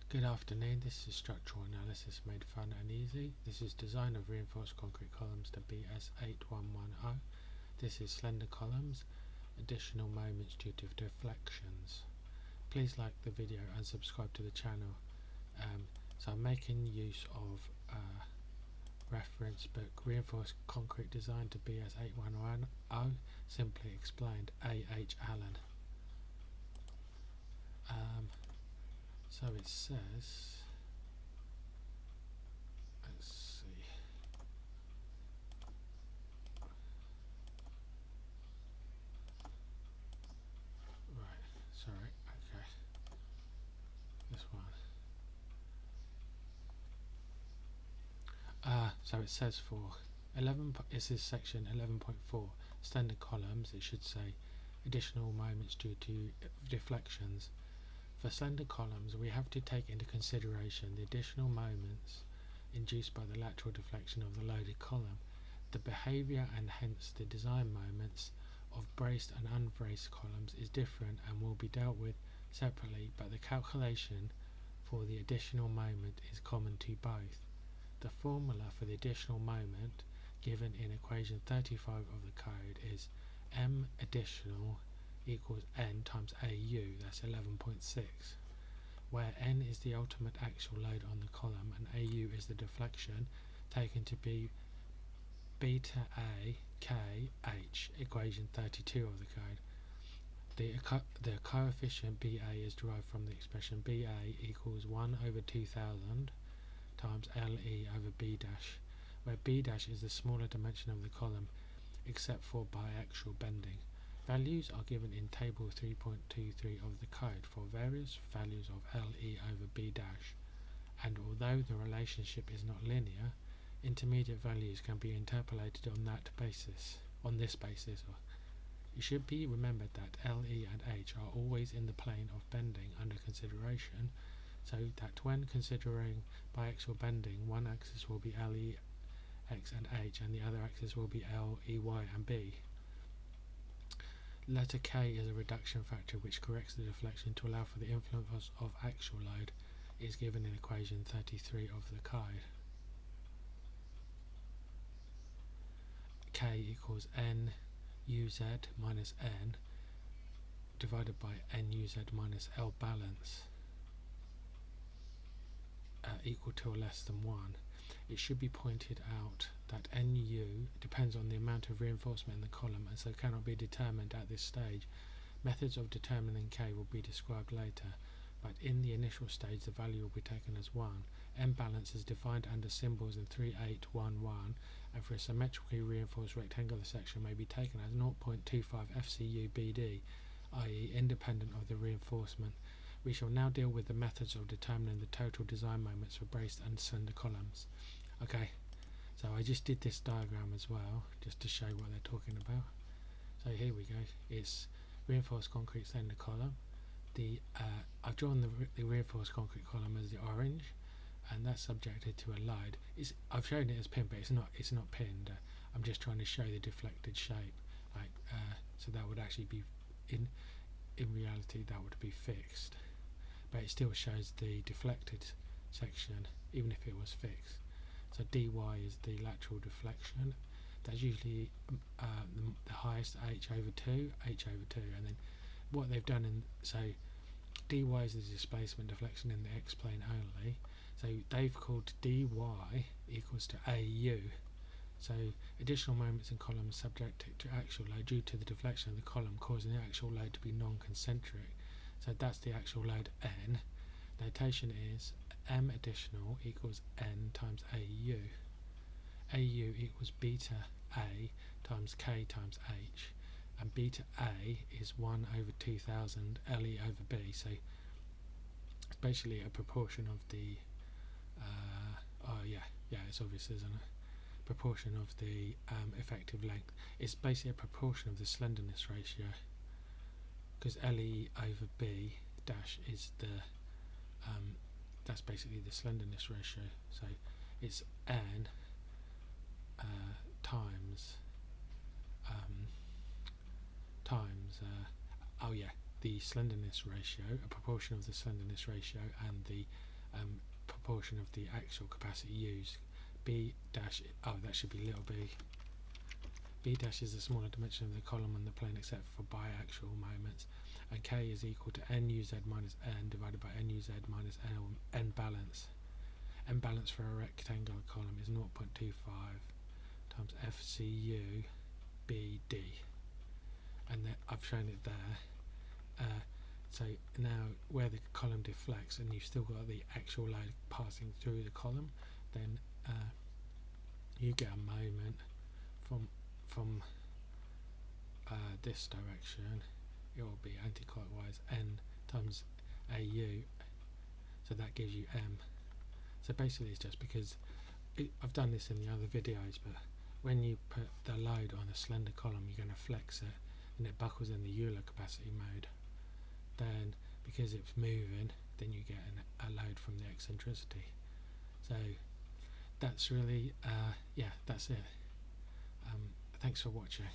Good afternoon, this is Structural Analysis Made Fun and Easy. This is Design of Reinforced Concrete Columns to BS8110. This is Slender Columns, Additional Moments due to Deflections. Please like the video and subscribe to the channel. So I'm making use of reference book Reinforced Concrete Design to BS8110, simply explained, A.H. Allen. So it says, let's see, right, sorry, okay, this one. So it says for 11, this is section 11.4, standard columns, it should say additional moments due to deflections. For slender columns, we have to take into consideration the additional moments induced by the lateral deflection of the loaded column. The behaviour and hence the design moments of braced and unbraced columns is different and will be dealt with separately, but the calculation for the additional moment is common to both. The formula for the additional moment given in equation 35 of the code is m additional equals n times AU, that's 11.6, where n is the ultimate actual load on the column and AU is the deflection, taken to be beta A K H, equation 32 of the code. The coefficient BA is derived from the expression BA equals 1 over 2000 times LE over B dash, where B dash is the smaller dimension of the column except for biaxial bending. Values are given in table 3.23 of the code for various values of LE over B dash, and although the relationship is not linear, intermediate values can be interpolated on this basis. It should be remembered that LE and H are always in the plane of bending under consideration, so that when considering biaxial bending, one axis will be LE, X and H, and the other axis will be L, E, Y and B. Letter K is a reduction factor which corrects the deflection to allow for the influence of actual load. It is given in equation 33 of the code. K equals N UZ minus N divided by N UZ minus L balance equal to or less than 1. It should be pointed out that NU depends on the amount of reinforcement in the column and so cannot be determined at this stage. Methods of determining K will be described later, but in the initial stage the value will be taken as 1. M balance is defined under symbols in 3811 and for a symmetrically reinforced rectangular section may be taken as 0.25 FCU BD, i.e. independent of the reinforcement. We shall now deal with the methods of determining the total design moments for braced and slender columns. Okay, so I just did this diagram as well, just to show what they're talking about. So here we go, it's reinforced concrete slender column. I've drawn the reinforced concrete column as the orange, and that's subjected to a load. I've shown it as pinned, but it's not pinned. I'm just trying to show the deflected shape, so that would actually be, in reality that would be fixed, but it still shows the deflected section even if it was fixed. So dy is the lateral deflection. That's usually the highest h over 2, and then what they've done so dy is the displacement deflection in the x-plane only, so they've called dy equals to AU. So additional moments in columns subjected to actual load due to the deflection of the column causing the actual load to be non-concentric. So that's the actual load N. Notation is M additional equals N times AU. AU equals beta A times K times H, and beta A is 1 over 2000 LE over B. So it's basically a proportion of the it's obvious, isn't it? Proportion of the effective length. It's basically a proportion of the slenderness ratio, because LE over B dash is the that's basically the slenderness ratio. So it's N times the slenderness ratio, a proportion of the slenderness ratio, and the proportion of the actual capacity used. B dash, oh, that should be little b. B dash is the smaller dimension of the column on the plane except for biaxial moments, and K is equal to NUZ minus N divided by NUZ minus N balance. N balance for a rectangular column is 0.25 times FCU BD, and I've shown it there. So now where the column deflects and you've still got the actual load passing through the column, then you get a moment from this direction. It will be anti-clockwise N times AU, so that gives you M. So basically it's just because I've done this in the other videos, but when you put the load on a slender column, you're going to flex it and it buckles in the Euler capacity mode. Then because it's moving, then you get a load from the eccentricity. So that's really, yeah, that's it. Thanks for watching.